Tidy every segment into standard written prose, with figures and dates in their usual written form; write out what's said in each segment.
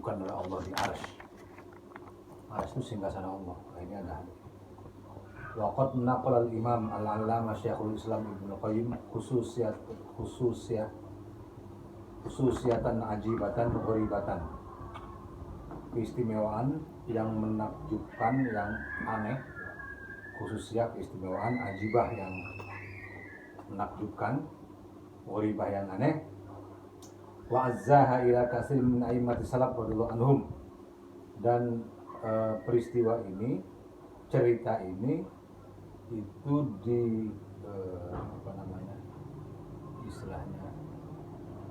didudukan oleh Allah di arsy. Arsy itu singgasana Allah. Nah, ini ada hadis. Waqad naqala al-Imam al-Allamah Syekhul Islam Ibnu Qayyim khususiyatan ajibatan gharibatan, keistimewaan yang menakjubkan, yang aneh, khususiyah keistimewaan, ajibah yang menakjubkan, gharibah yang aneh, wa azzaha ila katsir min a'immati salaf radhiyallahu anhum. Dan peristiwa ini, cerita ini itu istilahnya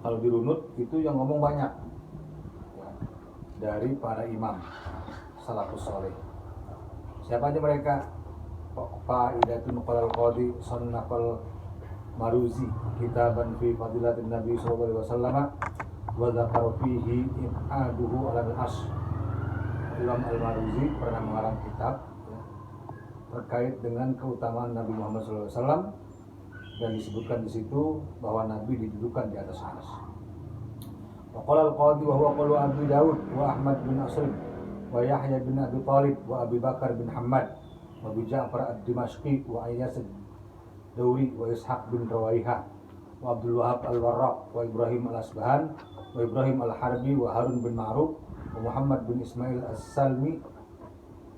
kalau dirunut itu yang ngomong banyak ya, dari para imam salafus saleh. Siapa aja mereka? Fa'idatun qalal qadi sannafal Maruzi kitaban fi fadilatin Nabi sallallahu alaihi wasallam wa dzakara fihi ihaduhu ala al-as. Imam Al-Maruzi pernah mengarang kitab terkait dengan keutamaan Nabi Muhammad SAW, dan disebutkan di situ bahwa Nabi didudukan di atas arsy. Wa qala al-qadi wa huwa qalu Abi Daud wa Ahmad bin Asrim wa Yahya bin Abi Thalib wa Abi Bakar bin Hammad wa Abu Ja'far ad-Dimashqi wa Ayyas ad-Dawri wa Ishaq bin Rawaiha wa Abdul Wahab al-Warraq wa Ibrahim al-Asbahan wa Ibrahim al-Harbi wa Harun bin Ma'ruf wa Muhammad bin Ismail as-Salmi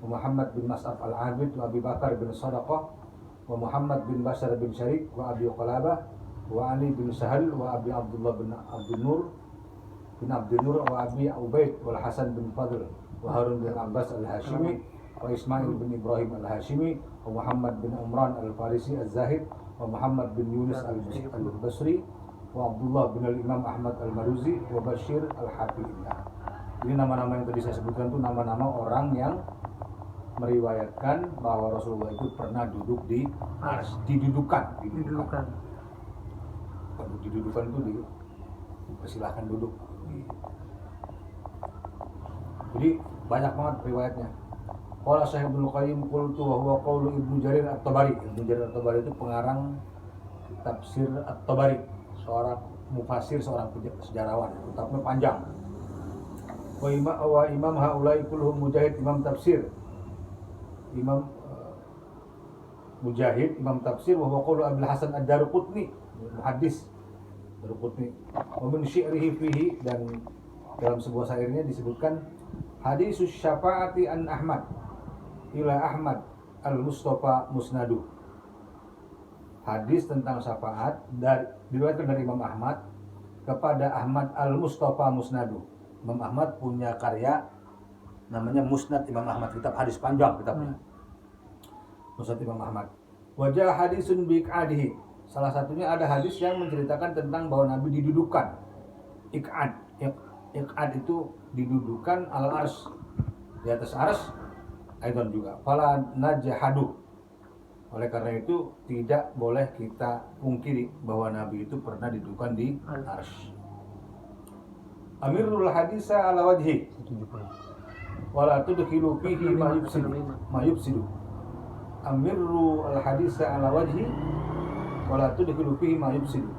Muhammad bin Mas'ab al-Abid wa Abi Bakar bin Sadaqah wa Muhammad bin Bashar bin Syarik wa Abi Qalabah wa Ali bin Sahal wa Abi Abdullah bin Abdul Nur wa Abi Ubaid wal Hasan bin Fadl wa Harun bin Abbas al-Hashimi wa Ismail bin Ibrahim al-Hashimi wa Muhammad bin Umran al-Farisi al-Zahid wa Muhammad bin Yunus al-Basri wa Abdullah bin al-Imam Ahmad al-Maruzi wa Bashir al-Hafidillah. Ini nama-nama yang tadi saya sebutkan itu nama-nama orang yang meriwayatkan bahwa Rasulullah itu pernah duduk di arsy, didudukan. Didudukan itu dipersilahkan duduk. Jadi banyak banget riwayatnya. Qala Syekh Ibnu Qayyim qultu wa huwa qaulu Ibnu Jarir At-Tabari. Ibnu Jarir At-Tabari itu pengarang tafsir At-Tabari, seorang mufassir, seorang sejarawan, kitabnya panjang. Wa imam haulai kulluhum Mujahid, imam tafsir. Imam Mujahid, imam tafsir, wa huwa qaulu Abil Hasan Ad-Daruqutni, muhaddis Daruqutni. Wa min syi'rihi fihi, dan dalam sebuah syairnya disebutkan hadisus syafaati an Ahmad ila Ahmad al-Mustafa musnadu. Hadis tentang syafaat diriwayatkan dari Imam Ahmad kepada Ahmad al-Mustafa musnadu. Imam Ahmad punya karya namanya Musnad Imam Ahmad, kitab hadis panjang kitabnya. Musnad Imam Ahmad. Wajah hadisun bi'adihi. Salah satunya ada hadis yang menceritakan tentang bahwa Nabi didudukan. Iq'ad itu didudukan al-arsy, di atas arsy. Aidan juga. Fala najhadu. Oleh karena itu tidak boleh kita pungkiri bahwa Nabi itu pernah didudukan di arsy. Amirul hadisa ala wajhi. Wala tudkhilu fihi ma yufsidu. Amirru al-hadisa ala wajhi wala tudkhilu fihi ma yufsidu.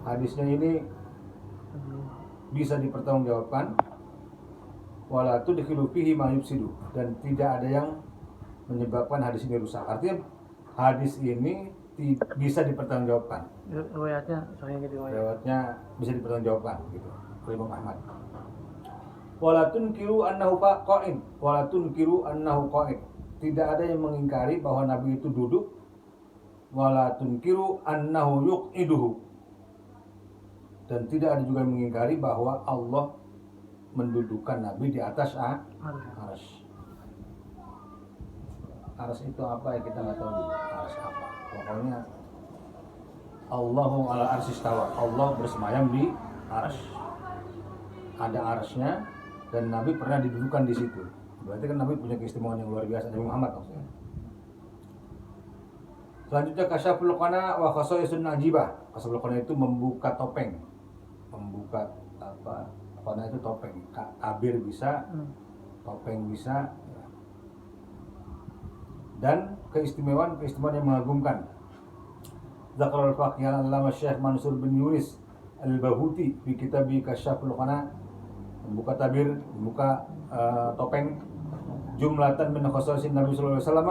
Hadisnya ini bisa dipertanggungjawabkan, wala tudkhilu fihi ma yufsidu, dan tidak ada yang menyebabkan hadis ini rusak. Artinya hadis ini bisa dipertanggungjawabkan. Riwayatnya bisa dipertanggungjawabkan gitu. Imam Ahmad. Wala tunkiru annahu qa'id, wala tunkiru annahu qa'id. Tidak ada yang mengingkari bahwa Nabi itu duduk. Wala tunkiru annahu yuqiduhu. Dan tidak ada juga yang mengingkari bahwa Allah mendudukkan Nabi di atas arsy. Arsy itu apa ya, kita nggak tahu juga arsy apa. Pokoknya Allahu ala arsy istawa. Allah bersemayam di arsy. Ada arsy-nya, dan Nabi pernah didudukan di situ. Berarti kan Nabi punya keistimewaan yang luar biasa. Nabi Muhammad maksudnya. Selanjutnya kasyaful qana wa khasaisun najibah. Kasyaful qana itu membuka topeng. Membuka apa? Qana itu topeng. Tabir bisa, topeng bisa. Dan keistimewaan yang mengagumkan. Zakarul Faqih al-Allamah Syekh Mansur bin Yunus al-Bahuti di kitab Kasyaful Qana membuka tabir, membuka topeng, jumlatan min khasasin Nabi sallallahu alaihi wasallam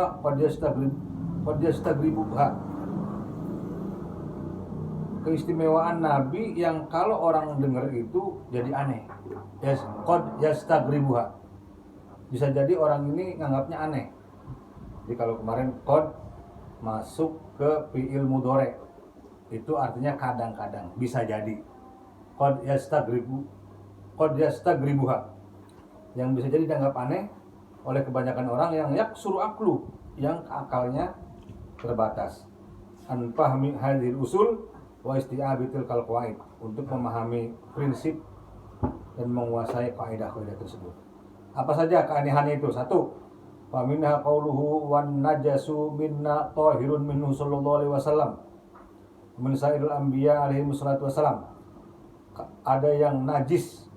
qad yastagribuha. Keistimewaan Nabi yang kalau orang dengar itu jadi aneh. Yes, qad yastagribuha. Bisa jadi orang ini nganggapnya aneh. Jadi kalau kemarin qad masuk ke fi'il mudhari, itu artinya kadang-kadang, bisa jadi. Qad yastagribuha, yang bisa jadi dianggap aneh oleh kebanyakan orang yang yaksuru aklu, yang akalnya terbatas. An fahmi hadhil usul wa isti'abitil qawaid, untuk memahami prinsip dan menguasai kaidah-kaidah tersebut. Apa saja keanehannya itu? Satu, fa minha qauluhu wan najasu minna tahirun minhu sallallahu alaihi wasallam min sairil anbiya alaihi wassalatu wassalam. Ada yang najis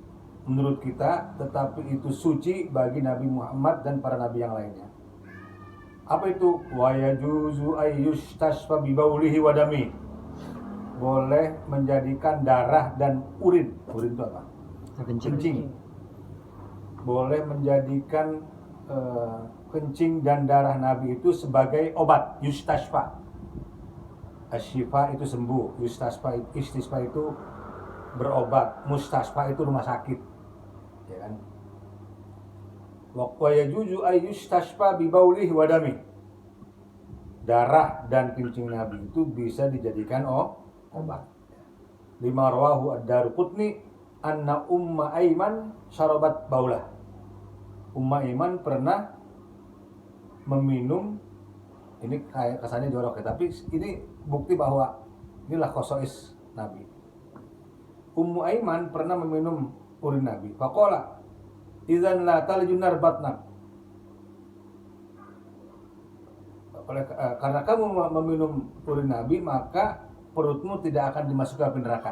menurut kita, tetapi itu suci bagi Nabi Muhammad dan para nabi yang lainnya. Apa itu? Wa yajuzu ayyustashfa bi baulihi wa dami. Boleh menjadikan darah dan urin. Urin itu apa? Kencing. Boleh menjadikan kencing dan darah Nabi itu sebagai obat. Yustashfa. Asyifa itu sembuh. Istisfa itu berobat. Mustasfa itu rumah sakit. Ya kan? Wa yajuzu ayyustashfa bi baulihi wa dami. Darah dan kencing Nabi itu bisa dijadikan obat. Lima rawahu ad-Daruqutni anna Umma Aiman syarabat baulah. Umma Aiman pernah meminum, ini kayak kesannya jorok ya, tapi ini bukti bahwa inilah khosois Nabi. Ummu Aiman pernah meminum urin Nabi. Faqala idzan la taljun nar batnak. Karena kamu meminum urin Nabi, maka perutmu tidak akan dimasuki api neraka.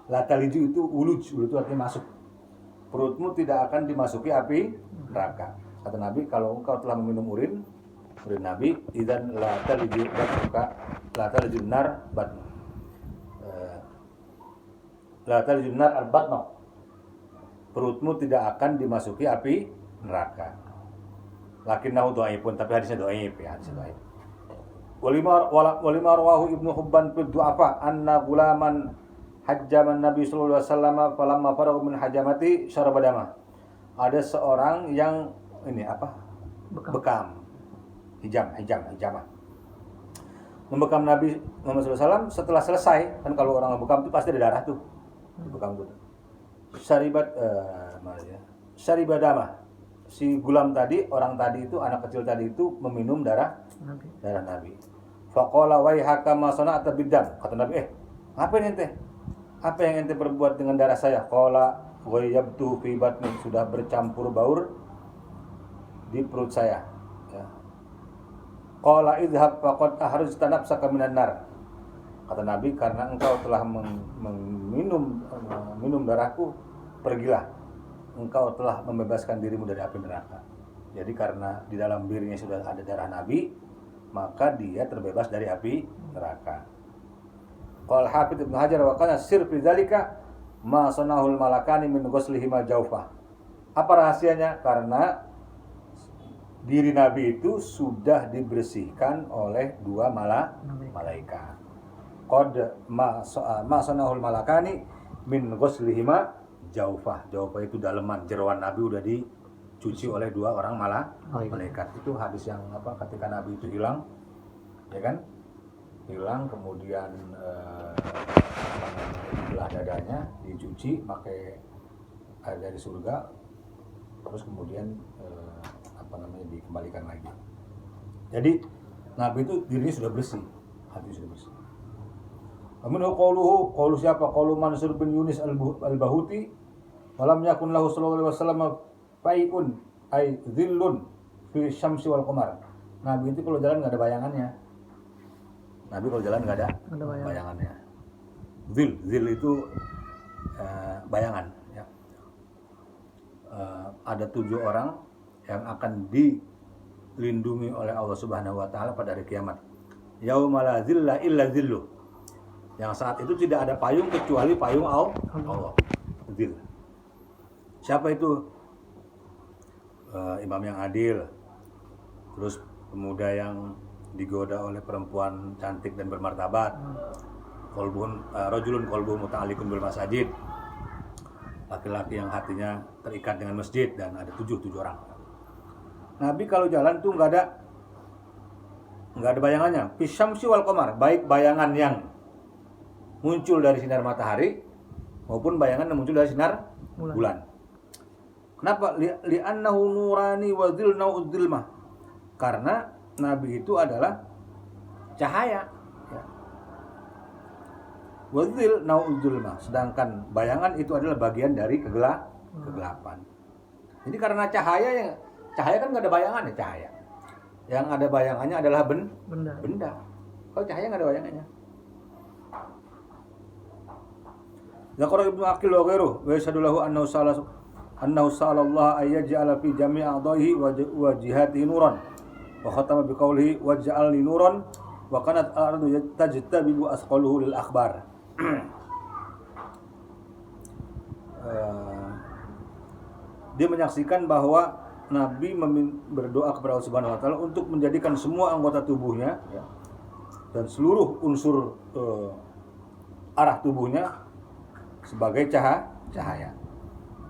La taliju itu uluj itu artinya masuk. Perutmu tidak akan dimasuki api neraka. Kata Nabi, kalau engkau telah meminum urin Nabi, idzan la taliju batnuka, la taljun nar batnak. La taljun nar al-batnak. Perutmu tidak akan dimasuki api neraka. Lakinnahu dhaifun, tapi hadisnya dhaif ya, hadisnya dhaif. Walima rawahu Ibnu Hibban fi du'afa anna gulaman hajjaman Nabi sallallahu alaihi wasallam falamma faragha min hajamati syaraba dama. Ada seorang yang ini apa? Bekam. Hijamah. Membekam Nabi Muhammad sallallahu alaihi wasallam, setelah selesai, kan kalau orang bekam itu pasti ada darah tuh. Bekam tuh. Syaribadama. Si gulam tadi, orang tadi itu, anak kecil tadi itu meminum darah Nabi. Faqala waihaka ma sana'ta biddam. Kata Nabi, apa ini ente? Apa yang ente perbuat dengan darah saya? Qala ghayyabtu fi batni, sudah bercampur baur di perut saya. Ya. Qala idhab faqad ahrajta nafsaka minan nar. Kata Nabi, karena engkau telah minum darahku, pergilah. Engkau telah membebaskan dirimu dari api neraka. Jadi karena di dalam dirinya sudah ada darah Nabi, maka dia terbebas dari api neraka. Qala Hafidz Ibnu Hajar wa kana sir fi dzalika ma sanahul malakani min ghuslihi ma jawfa. Apa rahasianya? Karena diri Nabi itu sudah dibersihkan oleh dua malaikat. Qad ma sanahul malakani min ghuslihi ma jawfa. Jawfa itu daleman, jeroan Nabi udah dicuci oleh dua orang malaikat. Itu hadis yang apa, ketika Nabi itu hilang, ya kan? Hilang, kemudian dibelah dadanya, dicuci pakai air dari surga, terus kemudian dikembalikan lagi. Jadi Nabi itu dirinya sudah bersih, hati sudah bersih. Aminu qauluhu siapa? Qaulu Mansur bin Yunis al-Bahuti, walam yakun lahu sallallahu alaihi wasallam fai'un ay dhillun fi syamsi wal qamar. Nabi itu kalau jalan enggak ada bayangannya. Nabi kalau jalan enggak ada bayangannya. Zil itu bayangan ya. Ada 7 orang yang akan dilindungi oleh Allah Subhanahu wa taala pada hari kiamat. Yauma la zilla illa zilluh. Yang saat itu tidak ada payung kecuali payung Allah. Zil. Siapa itu? Imam yang adil, terus pemuda yang digoda oleh perempuan cantik dan bermartabat, rajulun qalbuhu muta'alliqun bil masajid, laki-laki yang hatinya terikat dengan masjid, dan ada tujuh orang. Nabi kalau jalan tuh nggak ada bayangannya. Fisyamsi wal qamar, baik bayangan yang muncul dari sinar matahari maupun bayangan yang muncul dari sinar bulan. Kenapa? Li'annahu nurani wa dhilnau dzilmah. Karena Nabi itu adalah cahaya, ya. Wa dhilnau dzilmah, sedangkan bayangan itu adalah bagian dari kegelapan. Jadi karena cahaya kan nggak ada bayangannya, cahaya. Yang ada bayangannya adalah benda. Kalau cahaya nggak ada bayangannya. Zakara Ibnu Aqil wa ghairuhu wa yashhadu lahu annahu sallallahu ayyaj'ala fi jami' a'dha'ihi wa jihatihi nuran wa khatama bi qawlihi waj'alni nuran wa kanat al-ardu tajtabibu asqaluhu lil akhbar. Dia menyaksikan bahwa Nabi berdoa kepada Allah Subhanahu wa taala untuk menjadikan semua anggota tubuhnya, ya, dan seluruh unsur arah tubuhnya sebagai cahaya.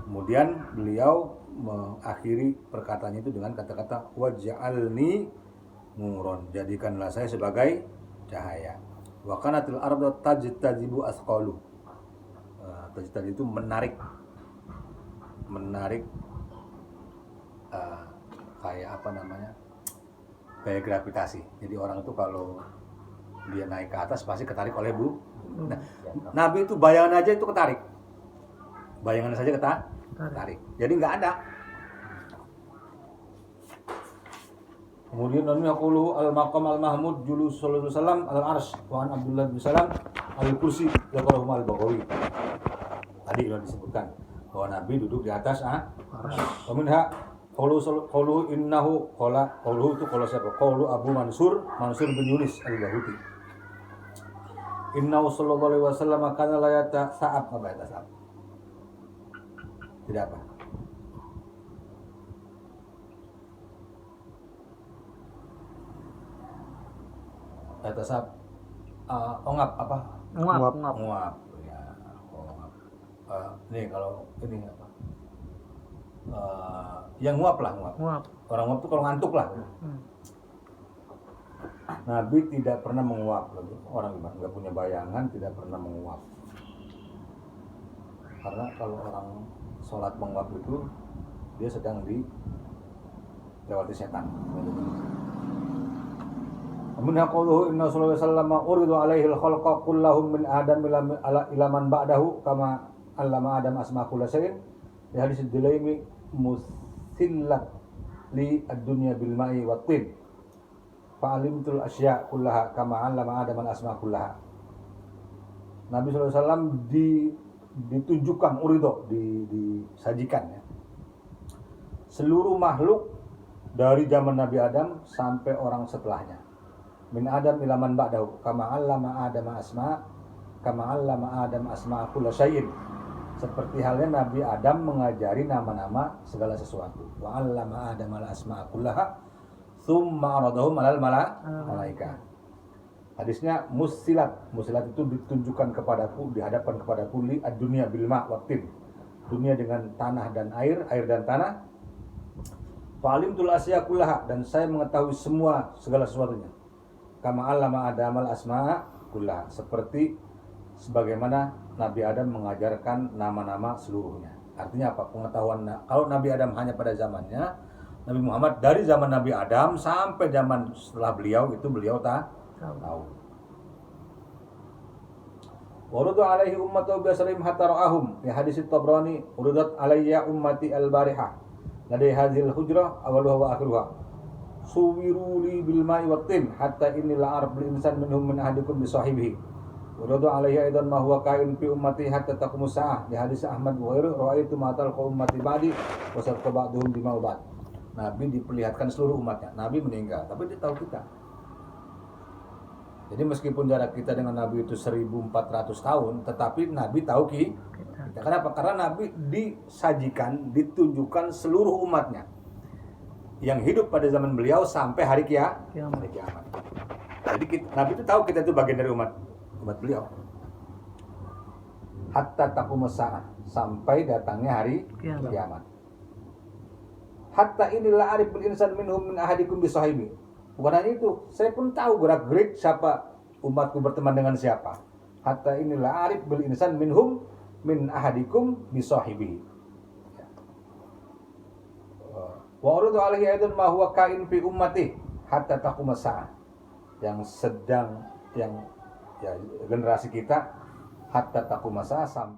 Kemudian beliau mengakhiri perkataannya itu dengan kata-kata waj'alni nuron, jadikanlah saya sebagai cahaya. Wa kanatil ardu tajtazibu asqalu. Tajtazib itu menarik kayak apa namanya, kayak gravitasi. Jadi orang itu kalau dia naik ke atas pasti ketarik oleh Nah, Nabi itu bayangan aja itu ketarik, bayangan saja ketarik. Jadi nggak ada. Kemudian Nabi yaqulu al-maqam al-mahmud julus sallallahu alaihi wasallam al-arsh wa an Abdullah bin Salam al-kursi zakarahu al-Baghawi. Tadi sudah disebutkan bahwa Nabi duduk di atas Peminha qaulu innahu qaulu itu qala siapa? Qaulu Abu Mansur bin Yunis al-Bahuti. Innahu sallallahu alaihi wasallam kana la yatasa'ab apa yatasa'ab? Tidak apa? Yatasa'ab ongap apa? Nguap. Nguap. Ya, ongap. Nih kalau ini apa? Yang nguap. Orang nguap itu kalau ngantuk lah. Nabi tidak pernah menguap. Orang nggak punya bayangan tidak pernah menguap. Karena kalau orang sholat menguap itu dia sedang dilewati setan. Minha qawluhu inna sallallahu alaihi wasallam uridu alaihi al-khalqa kullahum min adam ila man ba'dahu kama allama adam asma kulli syai'in. Di hadis Dulaimi musillat li ad-dunya bil ma'i wat tin. Fa'alimtul asya' kullaha kama 'allama Adam al-asma' kullaha. Nabi sallallahu alaihi wasallam ditunjukkan urido, disajikan, ya, seluruh makhluk dari zaman Nabi Adam sampai orang setelahnya. Min Adam ila man ba'dahu kama 'allama Adam asma' kulli syai'in. Seperti halnya Nabi Adam mengajari nama-nama segala sesuatu. Wa 'allama Adam al-asma' kullaha tsumma 'aradahum 'alal malaika. Hadisnya musilat itu ditunjukkan kepadaku, dihadapkan kepadaku li ad-dunya bil ma' wa tin. Dunia dengan tanah dan air dan tanah. Fa'alimtul asya kullaha, dan saya mengetahui segala sesuatunya. Kama 'allama Adam al-asma' kullaha, seperti sebagaimana Nabi Adam mengajarkan nama-nama seluruhnya. Artinya apa? Pengetahuan. Kalau Nabi Adam hanya pada zamannya, Nabi Muhammad dari zaman Nabi Adam sampai zaman setelah beliau itu beliau tahu. Warudu alaihi ummatu biasrim hatta ra'ahum. Ya hadis Tabrani, urudat alayya ummati al-barihah. Ladai hadhil hujrah awaluha wa akhiruha. Suwiru li bil ma'i wat tin hatta inni la arab bil insan minhum min ahadikum bi sahibihi. Warudu alaihi aidan ma huwa kain fi ummati hatta taqumus sa'ah. Di hadis Ahmad wa ghairu ra'aitu ma talqa ummati ba'di wa sadqa ba'duhum bima ba'd. Nabi diperlihatkan seluruh umatnya. Nabi meninggal, tapi dia tahu kita. Jadi meskipun jarak kita dengan Nabi itu 1400 tahun, tetapi Nabi tahu kita. Kenapa? Karena Nabi disajikan, ditunjukkan seluruh umatnya yang hidup pada zaman beliau sampai hari kiamat. Jadi Nabi itu tahu kita itu bagian dari umat beliau. Hatta taqumus saah, sampai datangnya hari kiamat. Hatta inilah arif bil insan minhum min ahadikum bisahibi. Bukan hanya itu, saya pun tahu gerak-gerik siapa umatku berteman dengan siapa. Hatta inilah arif bil insan minhum min ahadikum bisahibi. Wa uridu alaihi aidun ma huwa kain fi ummati hatta taqumus saah. Yang generasi kita hatta taqumus saah sampai